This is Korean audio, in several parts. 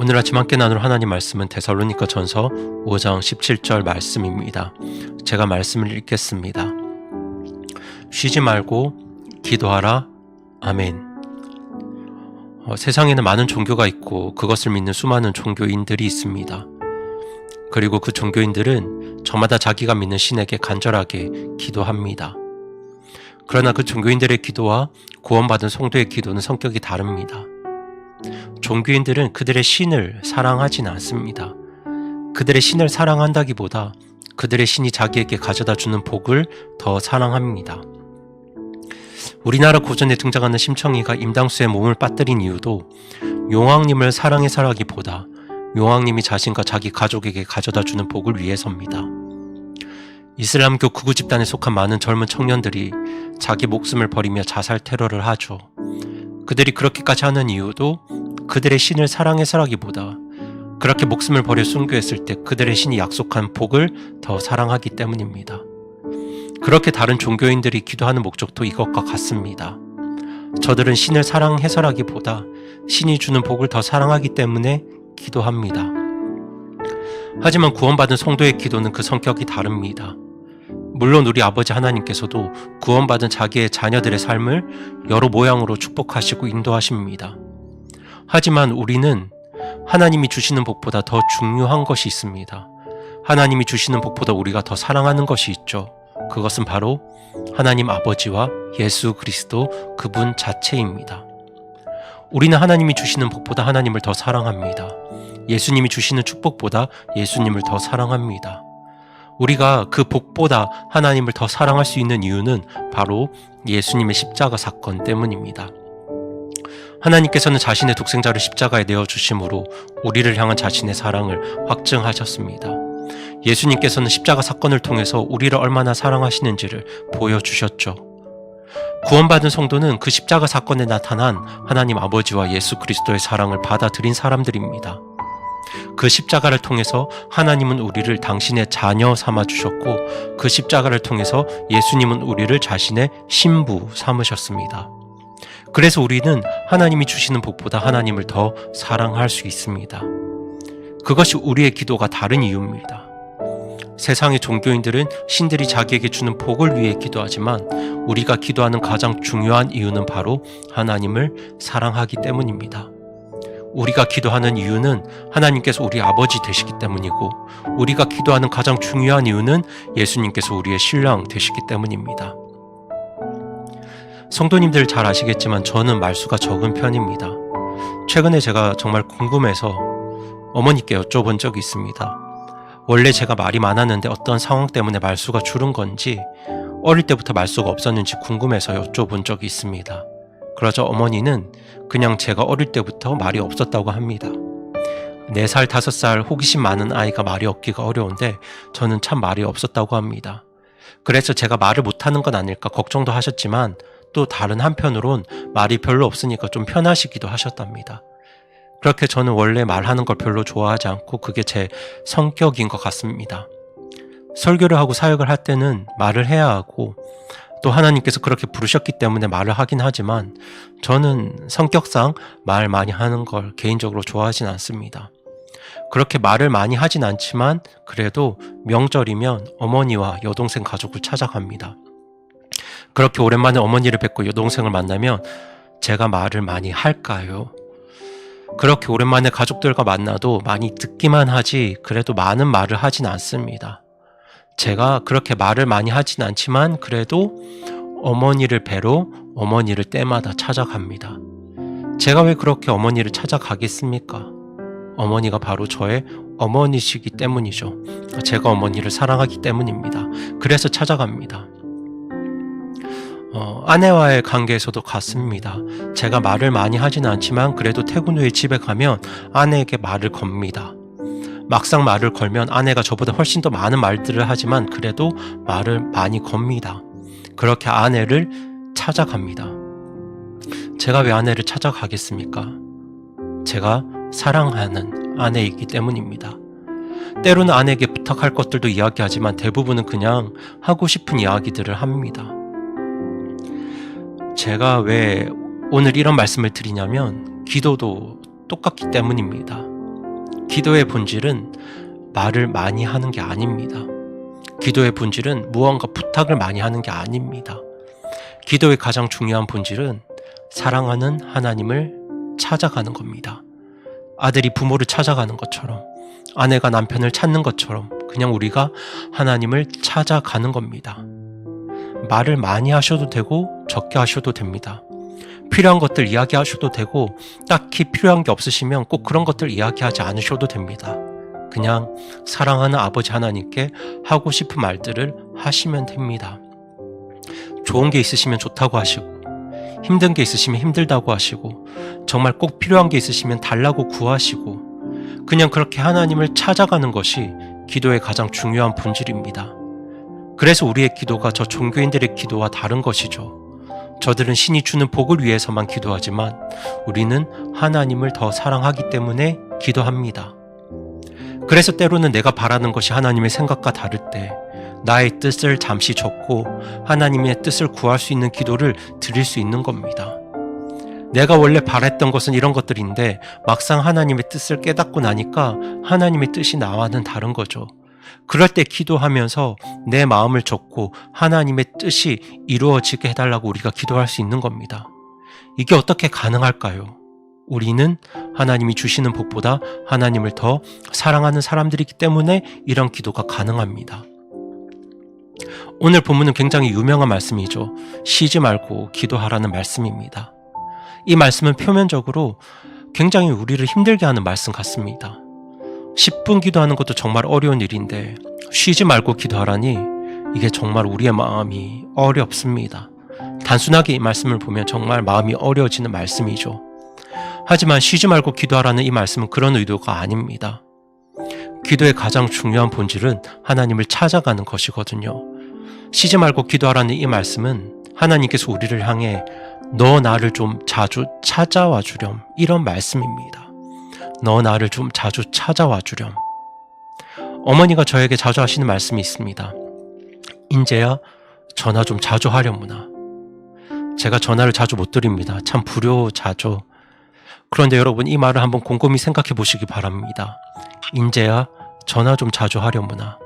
오늘 아침 함께 나눌 하나님 말씀은 데살로니가 전서 5장 17절 말씀입니다. 제가 말씀을 읽겠습니다. 쉬지 말고 기도하라. 아멘. 세상에는 많은 종교가 있고 그것을 믿는 수많은 종교인들이 있습니다. 그리고 그 종교인들은 저마다 자기가 믿는 신에게 간절하게 기도합니다. 그러나 그 종교인들의 기도와 구원받은 성도의 기도는 성격이 다릅니다. 종교인들은 그들의 신을 사랑하지는 않습니다. 그들의 신을 사랑한다기보다 그들의 신이 자기에게 가져다 주는 복을 더 사랑합니다. 우리나라 고전에 등장하는 심청이가 임당수의 몸을 빠뜨린 이유도 용왕님을 사랑해서라기보다 용왕님이 자신과 자기 가족에게 가져다 주는 복을 위해서입니다. 이슬람교 극우 집단에 속한 많은 젊은 청년들이 자기 목숨을 버리며 자살 테러를 하죠. 그들이 그렇게까지 하는 이유도 그들의 신을 사랑해서라기보다 그렇게 목숨을 버려 순교했을 때 그들의 신이 약속한 복을 더 사랑하기 때문입니다. 그렇게 다른 종교인들이 기도하는 목적도 이것과 같습니다. 저들은 신을 사랑해서라기보다 신이 주는 복을 더 사랑하기 때문에 기도합니다. 하지만 구원받은 성도의 기도는 그 성격이 다릅니다. 물론 우리 아버지 하나님께서도 구원받은 자기의 자녀들의 삶을 여러 모양으로 축복하시고 인도하십니다. 하지만 우리는 하나님이 주시는 복보다 더 중요한 것이 있습니다. 하나님이 주시는 복보다 우리가 더 사랑하는 것이 있죠. 그것은 바로 하나님 아버지와 예수 그리스도 그분 자체입니다. 우리는 하나님이 주시는 복보다 하나님을 더 사랑합니다. 예수님이 주시는 축복보다 예수님을 더 사랑합니다. 우리가 그 복보다 하나님을 더 사랑할 수 있는 이유는 바로 예수님의 십자가 사건 때문입니다. 하나님께서는 자신의 독생자를 십자가에 내어주심으로 우리를 향한 자신의 사랑을 확증하셨습니다. 예수님께서는 십자가 사건을 통해서 우리를 얼마나 사랑하시는지를 보여주셨죠. 구원받은 성도는 그 십자가 사건에 나타난 하나님 아버지와 예수 그리스도의 사랑을 받아들인 사람들입니다. 그 십자가를 통해서 하나님은 우리를 당신의 자녀 삼아주셨고 그 십자가를 통해서 예수님은 우리를 자신의 신부 삼으셨습니다. 그래서 우리는 하나님이 주시는 복보다 하나님을 더 사랑할 수 있습니다. 그것이 우리의 기도가 다른 이유입니다. 세상의 종교인들은 신들이 자기에게 주는 복을 위해 기도하지만 우리가 기도하는 가장 중요한 이유는 바로 하나님을 사랑하기 때문입니다. 우리가 기도하는 이유는 하나님께서 우리 아버지 되시기 때문이고 우리가 기도하는 가장 중요한 이유는 예수님께서 우리의 신랑 되시기 때문입니다. 성도님들 잘 아시겠지만 저는 말수가 적은 편입니다. 최근에 제가 정말 궁금해서 어머니께 여쭤본 적이 있습니다. 원래 제가 말이 많았는데 어떤 상황 때문에 말수가 줄은 건지 어릴 때부터 말수가 없었는지 궁금해서 여쭤본 적이 있습니다. 그러자 어머니는 그냥 제가 어릴 때부터 말이 없었다고 합니다. 4살, 5살 호기심 많은 아이가 말이 없기가 어려운데 저는 참 말이 없었다고 합니다. 그래서 제가 말을 못하는 건 아닐까 걱정도 하셨지만 또 다른 한편으론 말이 별로 없으니까 좀 편하시기도 하셨답니다. 그렇게 저는 원래 말하는 걸 별로 좋아하지 않고 그게 제 성격인 것 같습니다. 설교를 하고 사역을 할 때는 말을 해야 하고 또 하나님께서 그렇게 부르셨기 때문에 말을 하긴 하지만 저는 성격상 말 많이 하는 걸 개인적으로 좋아하진 않습니다. 그렇게 말을 많이 하진 않지만 그래도 명절이면 어머니와 여동생 가족을 찾아갑니다. 그렇게 오랜만에 어머니를 뵙고 여동생을 만나면 제가 말을 많이 할까요? 그렇게 오랜만에 가족들과 만나도 많이 듣기만 하지 그래도 많은 말을 하진 않습니다. 제가 그렇게 말을 많이 하진 않지만 그래도 어머니를 뵈러 어머니를 때마다 찾아갑니다. 제가 왜 그렇게 어머니를 찾아가겠습니까? 어머니가 바로 저의 어머니시기 때문이죠. 제가 어머니를 사랑하기 때문입니다. 그래서 찾아갑니다. 아내와의 관계에서도 같습니다. 제가 말을 많이 하지는 않지만 그래도 퇴근 후에 집에 가면 아내에게 말을 겁니다. 막상 말을 걸면 아내가 저보다 훨씬 더 많은 말들을 하지만 그래도 말을 많이 겁니다. 그렇게 아내를 찾아갑니다. 제가 왜 아내를 찾아가겠습니까? 제가 사랑하는 아내이기 때문입니다. 때로는 아내에게 부탁할 것들도 이야기하지만 대부분은 그냥 하고 싶은 이야기들을 합니다. 제가 왜 오늘 이런 말씀을 드리냐면 기도도 똑같기 때문입니다. 기도의 본질은 말을 많이 하는 게 아닙니다. 기도의 본질은 무언가 부탁을 많이 하는 게 아닙니다. 기도의 가장 중요한 본질은 사랑하는 하나님을 찾아가는 겁니다. 아들이 부모를 찾아가는 것처럼, 아내가 남편을 찾는 것처럼 그냥 우리가 하나님을 찾아가는 겁니다. 말을 많이 하셔도 되고 적게 하셔도 됩니다. 필요한 것들 이야기하셔도 되고 딱히 필요한 게 없으시면 꼭 그런 것들 이야기하지 않으셔도 됩니다. 그냥 사랑하는 아버지 하나님께 하고 싶은 말들을 하시면 됩니다. 좋은 게 있으시면 좋다고 하시고, 힘든 게 있으시면 힘들다고 하시고, 정말 꼭 필요한 게 있으시면 달라고 구하시고, 그냥 그렇게 하나님을 찾아가는 것이 기도의 가장 중요한 본질입니다. 그래서 우리의 기도가 저 종교인들의 기도와 다른 것이죠. 저들은 신이 주는 복을 위해서만 기도하지만 우리는 하나님을 더 사랑하기 때문에 기도합니다. 그래서 때로는 내가 바라는 것이 하나님의 생각과 다를 때 나의 뜻을 잠시 접고 하나님의 뜻을 구할 수 있는 기도를 드릴 수 있는 겁니다. 내가 원래 바랬던 것은 이런 것들인데 막상 하나님의 뜻을 깨닫고 나니까 하나님의 뜻이 나와는 다른 거죠. 그럴 때 기도하면서 내 마음을 접고 하나님의 뜻이 이루어지게 해달라고 우리가 기도할 수 있는 겁니다. 이게 어떻게 가능할까요? 우리는 하나님이 주시는 복보다 하나님을 더 사랑하는 사람들이기 때문에 이런 기도가 가능합니다. 오늘 본문은 굉장히 유명한 말씀이죠. 쉬지 말고 기도하라는 말씀입니다. 이 말씀은 표면적으로 굉장히 우리를 힘들게 하는 말씀 같습니다. 10분 기도하는 것도 정말 어려운 일인데 쉬지 말고 기도하라니 이게 정말 우리의 마음이 어렵습니다. 단순하게 이 말씀을 보면 정말 마음이 어려워지는 말씀이죠. 하지만 쉬지 말고 기도하라는 이 말씀은 그런 의도가 아닙니다. 기도의 가장 중요한 본질은 하나님을 찾아가는 것이거든요. 쉬지 말고 기도하라는 이 말씀은 하나님께서 우리를 향해 너 나를 좀 자주 찾아와 주렴, 이런 말씀입니다. 너 나를 좀 자주 찾아와 주렴. 어머니가 저에게 자주 하시는 말씀이 있습니다. 인재야, 전화 좀 자주 하려무나. 제가 전화를 자주 못 드립니다. 참 불효자죠. 그런데 여러분, 이 말을 한번 곰곰이 생각해 보시기 바랍니다. 인재야, 전화 좀 자주 하려무나.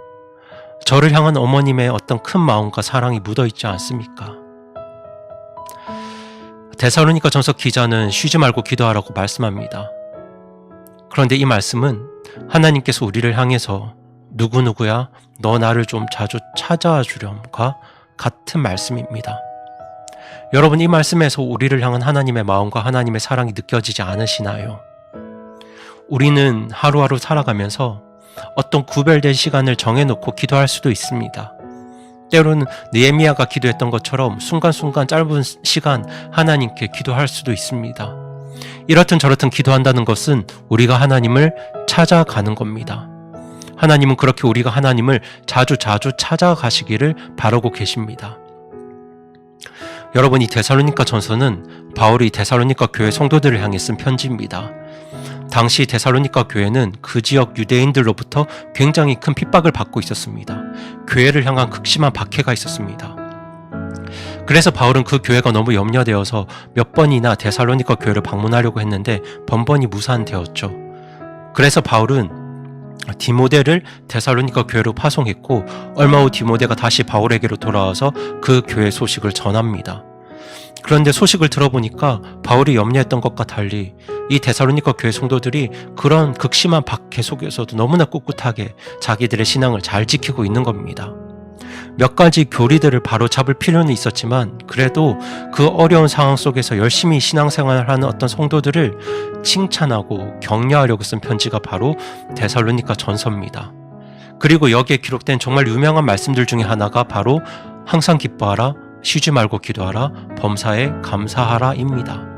저를 향한 어머님의 어떤 큰 마음과 사랑이 묻어있지 않습니까? 데살로니가 전서 기자는 쉬지 말고 기도하라고 말씀합니다. 그런데 이 말씀은 하나님께서 우리를 향해서 누구누구야 너 나를 좀 자주 찾아와 주렴과 같은 말씀입니다. 여러분, 이 말씀에서 우리를 향한 하나님의 마음과 하나님의 사랑이 느껴지지 않으시나요? 우리는 하루하루 살아가면서 어떤 구별된 시간을 정해놓고 기도할 수도 있습니다. 때로는 느헤미야가 기도했던 것처럼 순간순간 짧은 시간 하나님께 기도할 수도 있습니다. 이렇든 저렇든 기도한다는 것은 우리가 하나님을 찾아가는 겁니다. 하나님은 그렇게 우리가 하나님을 자주 찾아가시기를 바라고 계십니다. 여러분, 이 데살로니가 전서는 바울이 데살로니가 교회 성도들을 향해 쓴 편지입니다. 당시 데살로니가 교회는 그 지역 유대인들로부터 굉장히 큰 핍박을 받고 있었습니다. 교회를 향한 극심한 박해가 있었습니다. 그래서 바울은 그 교회가 너무 염려되어서 몇 번이나 데살로니가 교회를 방문하려고 했는데 번번이 무산되었죠. 그래서 바울은 디모데를 데살로니가 교회로 파송했고 얼마 후 디모데가 다시 바울에게로 돌아와서 그 교회 소식을 전합니다. 그런데 소식을 들어보니까 바울이 염려했던 것과 달리 이 데살로니가 교회 성도들이 그런 극심한 박해 속에서도 너무나 꿋꿋하게 자기들의 신앙을 잘 지키고 있는 겁니다. 몇 가지 교리들을 바로잡을 필요는 있었지만 그래도 그 어려운 상황 속에서 열심히 신앙생활을 하는 어떤 성도들을 칭찬하고 격려하려고 쓴 편지가 바로 데살로니가 전서입니다. 그리고 여기에 기록된 정말 유명한 말씀들 중에 하나가 바로 항상 기뻐하라, 쉬지 말고 기도하라, 범사에 감사하라입니다.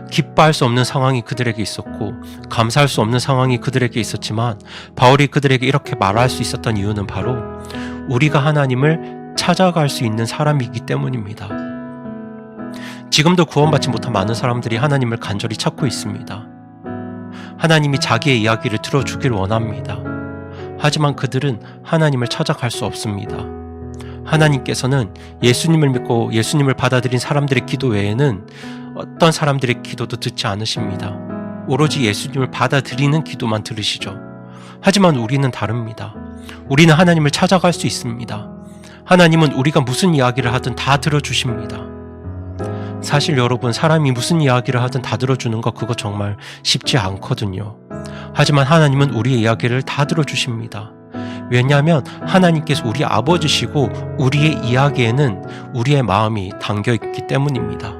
기뻐할 수 없는 상황이 그들에게 있었고 감사할 수 없는 상황이 그들에게 있었지만 바울이 그들에게 이렇게 말할 수 있었던 이유는 바로 우리가 하나님을 찾아갈 수 있는 사람이기 때문입니다. 지금도 구원받지 못한 많은 사람들이 하나님을 간절히 찾고 있습니다. 하나님이 자기의 이야기를 들어주길 원합니다. 하지만 그들은 하나님을 찾아갈 수 없습니다. 하나님께서는 예수님을 믿고 예수님을 받아들인 사람들의 기도 외에는 어떤 사람들의 기도도 듣지 않으십니다. 오로지 예수님을 받아들이는 기도만 들으시죠. 하지만 우리는 다릅니다. 우리는 하나님을 찾아갈 수 있습니다. 하나님은 우리가 무슨 이야기를 하든 다 들어주십니다. 사실 여러분, 사람이 무슨 이야기를 하든 다 들어주는 거 그거 정말 쉽지 않거든요. 하지만 하나님은 우리의 이야기를 다 들어주십니다. 왜냐하면 하나님께서 우리 아버지시고 우리의 이야기에는 우리의 마음이 담겨있기 때문입니다.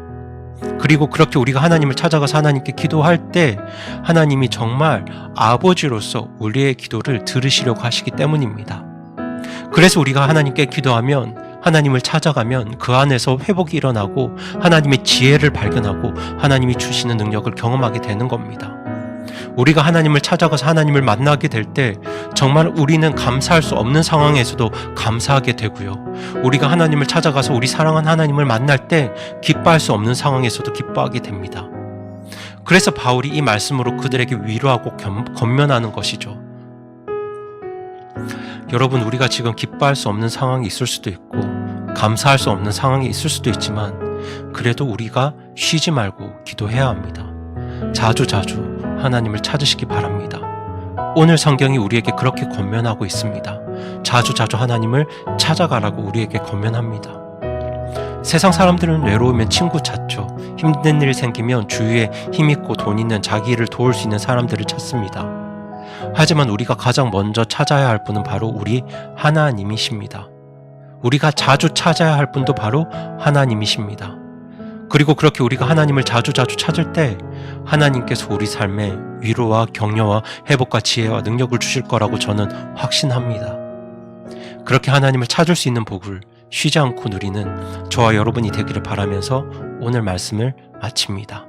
그리고 그렇게 우리가 하나님을 찾아가서 하나님께 기도할 때 하나님이 정말 아버지로서 우리의 기도를 들으시려고 하시기 때문입니다. 그래서 우리가 하나님께 기도하면, 하나님을 찾아가면 그 안에서 회복이 일어나고 하나님의 지혜를 발견하고 하나님이 주시는 능력을 경험하게 되는 겁니다. 우리가 하나님을 찾아가서 하나님을 만나게 될 때 정말 우리는 감사할 수 없는 상황에서도 감사하게 되고요. 우리가 하나님을 찾아가서 우리 사랑하는 하나님을 만날 때 기뻐할 수 없는 상황에서도 기뻐하게 됩니다. 그래서 바울이 이 말씀으로 그들에게 위로하고 권면하는 것이죠. 여러분, 우리가 지금 기뻐할 수 없는 상황이 있을 수도 있고 감사할 수 없는 상황이 있을 수도 있지만 그래도 우리가 쉬지 말고 기도해야 합니다. 자주자주 하나님을 찾으시기 바랍니다. 오늘 성경이 우리에게 그렇게 권면하고 있습니다. 자주자주 하나님을 찾아가라고 우리에게 권면합니다. 세상 사람들은 외로우면 친구 찾죠. 힘든 일 생기면 주위에 힘있고 돈 있는 자기 일을 도울 수 있는 사람들을 찾습니다. 하지만 우리가 가장 먼저 찾아야 할 분은 바로 우리 하나님이십니다. 우리가 자주 찾아야 할 분도 바로 하나님이십니다. 그리고 그렇게 우리가 하나님을 자주자주 찾을 때 하나님께서 우리 삶에 위로와 격려와 회복과 지혜와 능력을 주실 거라고 저는 확신합니다. 그렇게 하나님을 찾을 수 있는 복을 쉬지 않고 누리는 저와 여러분이 되기를 바라면서 오늘 말씀을 마칩니다.